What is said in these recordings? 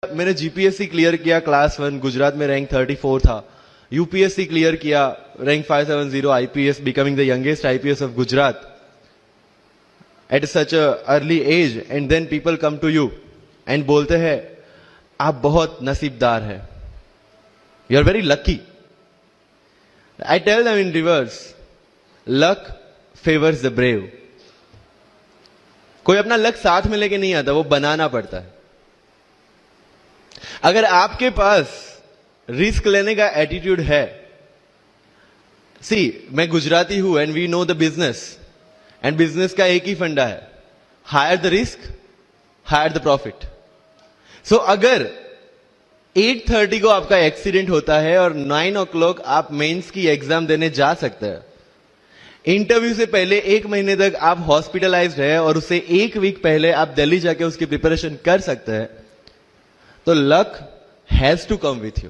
मैंने GPSC clear किया class 1 Gujarat में रैंक 34 था। यूपीएससी क्लियर किया rank 570 IPS becoming the youngest IPS of Gujarat at such a early age and then people come to you and बोलते हैं आप बहुत नसीबदार है, you are very lucky. I tell them in reverse, luck favours the brave. कोई अपना luck साथ में लेके नहीं आता, वो बनाना पड़ता है। अगर आपके पास रिस्क लेने का एटीट्यूड है, मैं गुजराती हूं and we know the business, and business का एक ही फंडा है, higher the risk higher the profit. So अगर 8:30 को आपका एक्सीडेंट होता है और 9 o'clock आप मेंस की एग्जाम देने जा सकते हैं, इंटरव्यू से पहले 1 महीने तक आप हॉस्पिटलाइज्ड है और उससे 1 वीक पहले आप दिल्ली जाके उसकी प्रिपरेशन कर सकते हैं, तो luck has to come with you.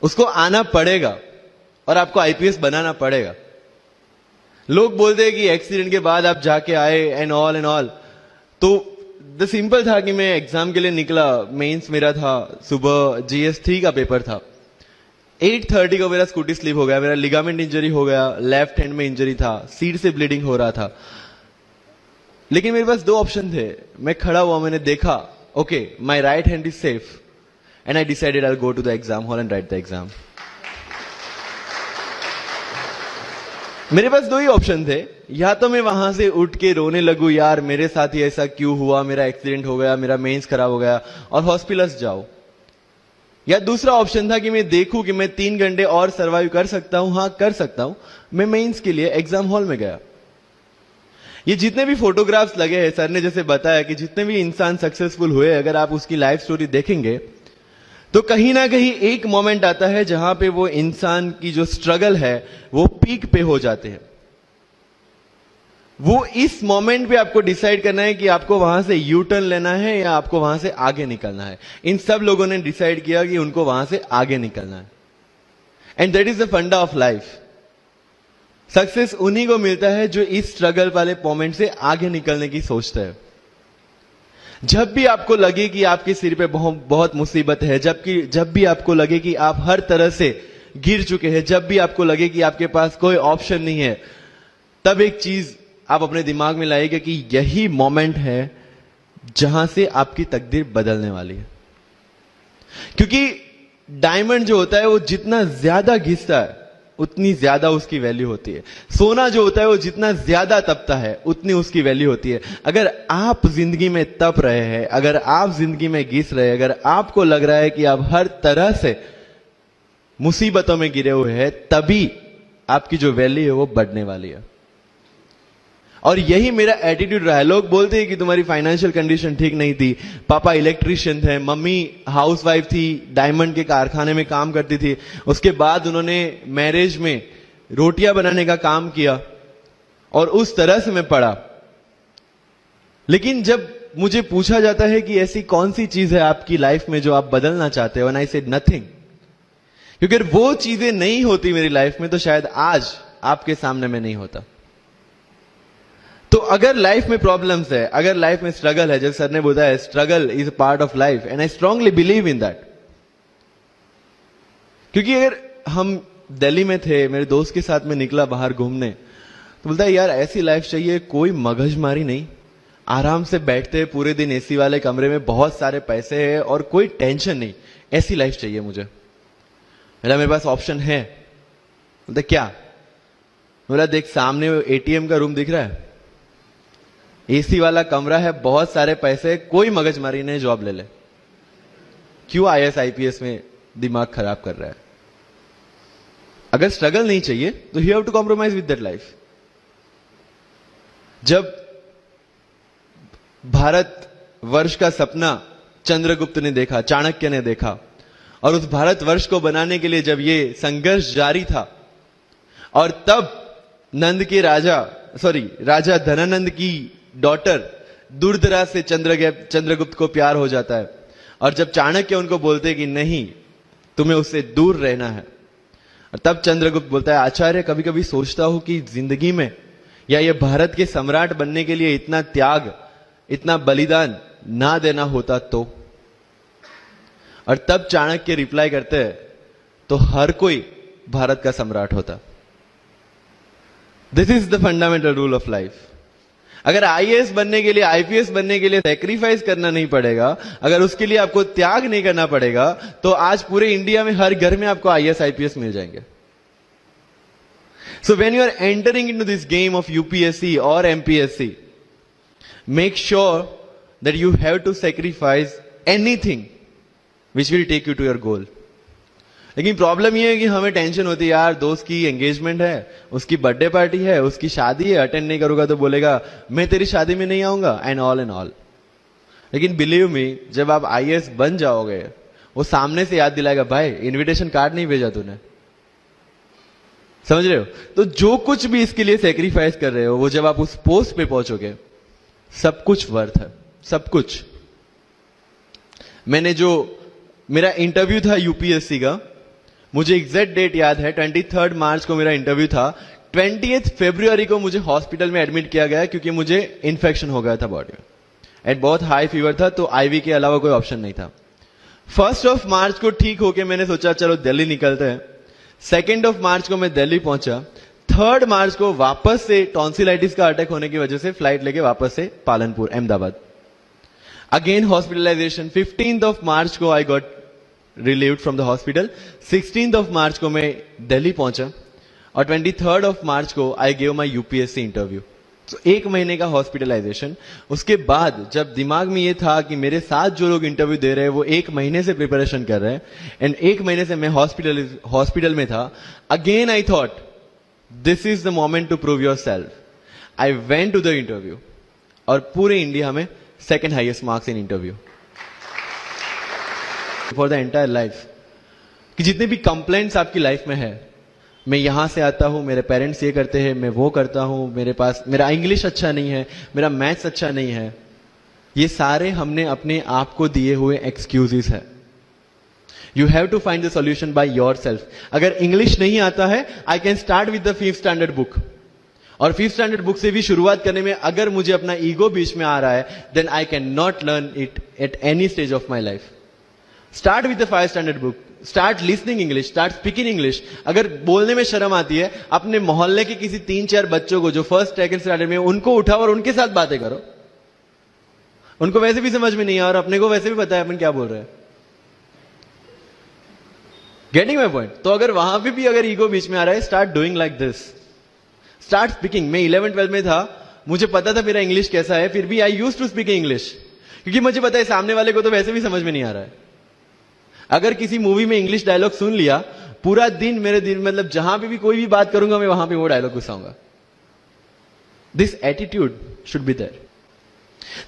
उसको आना पड़ेगा और आपको आईपीएस बनाना पड़ेगा। लोग बोलते हैं कि एक्सीडेंट के बाद आप जाके आए एंड ऑल, तो द सिंपल था कि मैं एग्जाम के लिए निकला, मेंस मेरा था, सुबह GS3 का पेपर था। 8:30 को मेरा स्कूटी स्लिप हो गया, मेरा लिगामेंट इंजरी हो गया, लेफ्ट हैंड में इंजरी था, सीट से ब्लीडिंग हो रहा था। लेकिन मेरे पास 2 ऑप्शन थे। मैं खड़ा हुआ, मैंने देखा okay, my right hand is safe, and I decided I'll go to the exam hall and write the exam. मेरे पास 2 ही ऑप्शन थे, या तो मैं वहां से उठ के रोने लगूं, यार मेरे साथ ही ऐसा क्यों हुआ, मेरा एक्सीडेंट हो गया, मेरा मेंस खराब हो गया, और हॉस्पिटल जाओ। या दूसरा ऑप्शन था कि मैं देखूं कि मैं 3 घंटे और सर्वाइव कर सकता हूं। हाँ, कर सकता हूं। मैं मेंस के लिए एग्जाम हॉल में गया। ये जितने भी फोटोग्राफ्स लगे हैं, सर ने जैसे बताया कि जितने भी इंसान सक्सेसफुल हुए, अगर आप उसकी लाइफ स्टोरी देखेंगे तो कहीं ना कहीं एक मोमेंट आता है जहां पे वो इंसान की जो स्ट्रगल है वो पीक पे हो जाते हैं। वो इस मोमेंट पे आपको डिसाइड करना है कि आपको वहां से यू टर्न लेना है या आपको वहां से आगे निकलना है। इन सब लोगों ने डिसाइड किया कि उनको वहां से आगे निकलना है, एंड दैट इज द फंडा ऑफ लाइफ। सक्सेस उन्हीं को मिलता है जो इस स्ट्रगल वाले मोमेंट से आगे निकलने की सोचता है। जब भी आपको लगे कि आपके सिर पे बहुत मुसीबत है, जब भी आपको लगे कि आप हर तरह से गिर चुके हैं, जब भी आपको लगे कि आपके पास कोई ऑप्शन नहीं है, तब एक चीज आप अपने दिमाग में लाइएगा कि यही मोमेंट है जहां से आपकी तकदीर बदलने वाली है। क्योंकि डायमंड जो होता है वो जितना ज्यादा घिसता है उतनी ज्यादा उसकी वैल्यू होती है। सोना जो होता है वो जितना ज्यादा तपता है उतनी उसकी वैल्यू होती है। अगर आप जिंदगी में तप रहे हैं, अगर आप जिंदगी में घिस रहे हैं, अगर आपको लग रहा है कि आप हर तरह से मुसीबतों में गिरे हुए हैं, तभी आपकी जो वैल्यू है वो बढ़ने वाली है। और यही मेरा एटीट्यूड रहा है। लोग बोलते हैं कि तुम्हारी फाइनेंशियल कंडीशन ठीक नहीं थी, पापा इलेक्ट्रिशियन थे, मम्मी हाउसवाइफ थी, डायमंड के कारखाने में काम करती थी, उसके बाद उन्होंने मैरिज में रोटियां बनाने का काम किया, और उस तरह से मैं पढ़ा। लेकिन जब मुझे पूछा जाता है कि ऐसी कौन सी चीज है आपकी लाइफ में जो आप बदलना चाहते हो, एंड आई सेड नथिंग। क्योंकि अगर वो चीजें नहीं होती मेरी लाइफ में तो शायद आज आपके सामने मैं नहीं होता। तो अगर लाइफ में प्रॉब्लम्स है, अगर लाइफ में स्ट्रगल है, जैसे सर ने बताया struggle is a part of life, and I strongly believe in that. क्योंकि अगर हम दिल्ली में थे, मेरे दोस्त के साथ में निकला बाहर घूमने, तो बोलता है यार ऐसी लाइफ चाहिए, कोई मगजमारी नहीं, आराम से बैठते हैं पूरे दिन एसी वाले कमरे में, बहुत सारे पैसे हैं और कोई टेंशन नहीं, ऐसी लाइफ चाहिए मुझे। मेरे पास ऑप्शन है। बोलता क्या? बोला देख सामने एटीएम का रूम दिख रहा है, एसी वाला कमरा है, बहुत सारे पैसे, कोई मगजमारी नहीं, जॉब ले ले। क्यों IAS IPS में दिमाग खराब कर रहा है? अगर स्ट्रगल नहीं चाहिए तो you have to compromise with that life. जब भारत वर्ष का सपना चंद्रगुप्त ने देखा, चाणक्य ने देखा, और उस भारत वर्ष को बनाने के लिए जब ये संघर्ष जारी था, और तब राजा धनानंद की डॉटर दूरदराज से चंद्रगुप्त को प्यार हो जाता है, और जब चाणक्य उनको बोलते कि नहीं तुम्हें उससे दूर रहना है, और तब चंद्रगुप्त बोलता है आचार्य कभी कभी सोचता हूं कि जिंदगी में या ये भारत के सम्राट बनने के लिए इतना त्याग, इतना बलिदान ना देना होता तो। और तब चाणक्य रिप्लाई करते हैं तो हर कोई भारत का सम्राट होता। This is the fundamental rule of life. अगर आईएएस बनने के लिए, आईपीएस बनने के लिए सैक्रिफाइस करना नहीं पड़ेगा, अगर उसके लिए आपको त्याग नहीं करना पड़ेगा, तो आज पूरे इंडिया में हर घर में आपको आईएएस आईपीएस मिल जाएंगे। So when you are entering into this game of UPSC or MPSC, make sure that you have to sacrifice anything which will take you to your goal. लेकिन प्रॉब्लम ये है कि हमें टेंशन होती है, यार दोस्त की एंगेजमेंट है, उसकी बर्थडे पार्टी है, उसकी शादी है, अटेंड नहीं करूंगा तो बोलेगा मैं तेरी शादी में नहीं आऊंगा, एंड ऑल। लेकिन बिलीव मी, जब आप आईएएस बन जाओगे, वो सामने से याद दिलाएगा, भाई इनविटेशन कार्ड नहीं भेजा तूने। समझ रहे हो? तो जो कुछ भी इसके लिए सेक्रीफाइस कर रहे हो, वो जब आप उस पोस्ट पे पहुंचोगे, सब कुछ वर्थ है, सब कुछ। मेरा इंटरव्यू था यूपीएससी का, मुझे एग्जैक्ट डेट याद है, 23 मार्च को मेरा इंटरव्यू था। 20 फरवरी को मुझे हॉस्पिटल में एडमिट किया गया क्योंकि मुझे इन्फेक्शन हो गया था बॉडी में, एंड बहुत हाई फीवर था, तो आईवी के अलावा कोई ऑप्शन नहीं था। 1 मार्च को ठीक होके मैंने सोचा चलो दिल्ली निकलते हैं। 2 मार्च को मैं दिल्ली पहुंचा। 3 मार्च को वापस से टॉन्सिलाइटिस का अटैक होने की वजह से फ्लाइट लेके वापस से पालनपुर, अहमदाबाद। Again hospitalization. 15 मार्च को I got relieved from the hospital. 16 मार्च को मैं दिल्ली पहुंचा और 23 मार्च को I gave my UPSC interview. तो 1 महीने का हॉस्पिटलाइजेशन। उसके बाद जब दिमाग में ये था कि मेरे साथ जो लोग इंटरव्यू दे रहे हैं वो 1 महीने से प्रिपरेशन कर रहे हैं, एंड 1 महीने से मैं हॉस्पिटल में था, again I thought this is the moment to prove yourself. I went to the interview और पूरे इंडिया में 2nd highest marks in interview for the entire life. कि जितने भी कंप्लेंट्स आपकी लाइफ में है, मैं यहां से आता हूं, मेरे पेरेंट्स ये करते हैं, मैं वो करता हूं, मेरा इंग्लिश अच्छा नहीं है, मेरा मैथ्स अच्छा नहीं है, ये सारे हमने अपने आप को दिए हुए एक्सक्यूजेस है। You have to find the solution by yourself. अगर इंग्लिश नहीं आता है, I can start with the 5th standard book, और 5th स्टैंडर्ड बुक से भी शुरुआत करने में अगर मुझे अपना ईगो बीच में आ रहा है, then I can not learn it at any stage of my life. Start with the 5th standard book, start listening English, start speaking English. अगर बोलने में शर्म आती है, अपने मोहल्ले के किसी 3-4 बच्चों को जो 1st 2nd स्टैंडर्ड में, उनको उठाओ और उनके साथ बातें करो। उनको वैसे भी समझ में नहीं आ, और अपने को वैसे भी पता है अपन क्या बोल रहे हैं। Getting my point? तो अगर वहां पे भी अगर ईगो बीच में आ रहा है, start doing like this, start speaking. मैं 11th-12th में था, मुझे पता था मेरा इंग्लिश कैसा है, फिर भी I used to speak English, क्योंकि मुझे पता है सामने वाले को तो वैसे भी समझ में नहीं आ रहा है। अगर किसी मूवी में इंग्लिश डायलॉग सुन लिया, पूरा दिन मेरे दिन, मतलब जहां पे भी कोई भी बात करूंगा, मैं वहां पे वो डायलॉग घुसाऊंगा। This attitude should be there.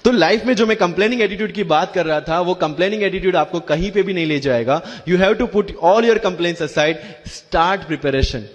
तो लाइफ में जो मैं कंप्लेनिंग एटीट्यूड की बात कर रहा था, वो कंप्लेनिंग एटीट्यूड आपको कहीं पे भी नहीं ले जाएगा। You have to put all your complaints aside, start preparation.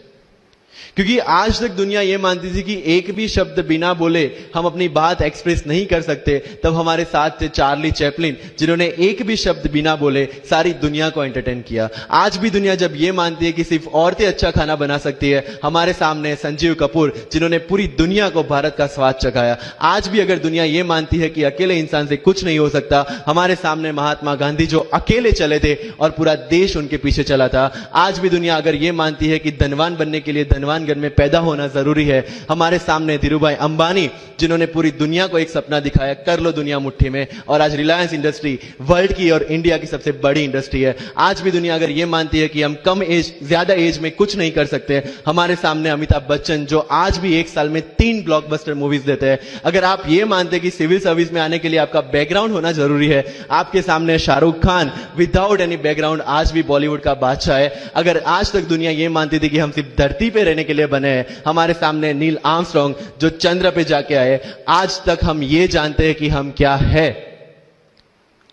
क्योंकि आज तक दुनिया यह मानती थी कि एक भी शब्द बिना बोले हम अपनी बात एक्सप्रेस नहीं कर सकते। तब हमारे साथ थे चार्ली चैपलिन, जिन्होंने एक भी शब्द बिना बोले सारी दुनिया को एंटरटेन किया। आज भी दुनिया जब यह मानती है कि सिर्फ औरतें अच्छा खाना बना सकती है, हमारे सामने संजीव कपूर, जिन्होंने पूरी दुनिया को भारत का स्वाद चखाया। आज भी अगर दुनिया यह मानती है कि अकेले इंसान से कुछ नहीं हो सकता, हमारे सामने महात्मा गांधी, जो अकेले चले थे और पूरा देश उनके पीछे चला था। आज भी दुनिया अगर यह मानती है कि धनवान बनने के लिए धनवान घर में पैदा होना जरूरी है, हमारे सामने धीरूभाई अंबानी, जिन्होंने पूरी दुनिया को एक सपना दिखाया, कर लो दुनिया मुट्ठी में, और आज रिलायंस इंडस्ट्री वर्ल्ड की और इंडिया की सबसे बड़ी इंडस्ट्री है। आज भी दुनिया अगर यह मानती है कि हम कम एज, ज्यादा एज में कुछ नहीं कर सकते, हमारे सामने अमिताभ बच्चन, जो आज भी 1 साल में 3 ब्लॉकबस्टर मूवीज देते हैं। अगर आप ये मानते हैं कि सिविल सर्विस में आने के लिए आपका बैकग्राउंड होना जरूरी है, आपके सामने Shahrukh Khan without any background आज भी बॉलीवुड का बादशाह है। अगर आज तक दुनिया ये मानती थी कि हम सिर्फ धरती पे रहने के लिए बने हैं, हमारे सामने नील आर्मस्ट्रॉन्ग, जो चंद्र पे जाके आए, आज तक हम ये जानते हैं कि हम क्या है,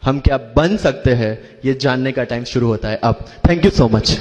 हम क्या बन सकते हैं, ये जानने का टाइम शुरू होता है अब। Thank you so much.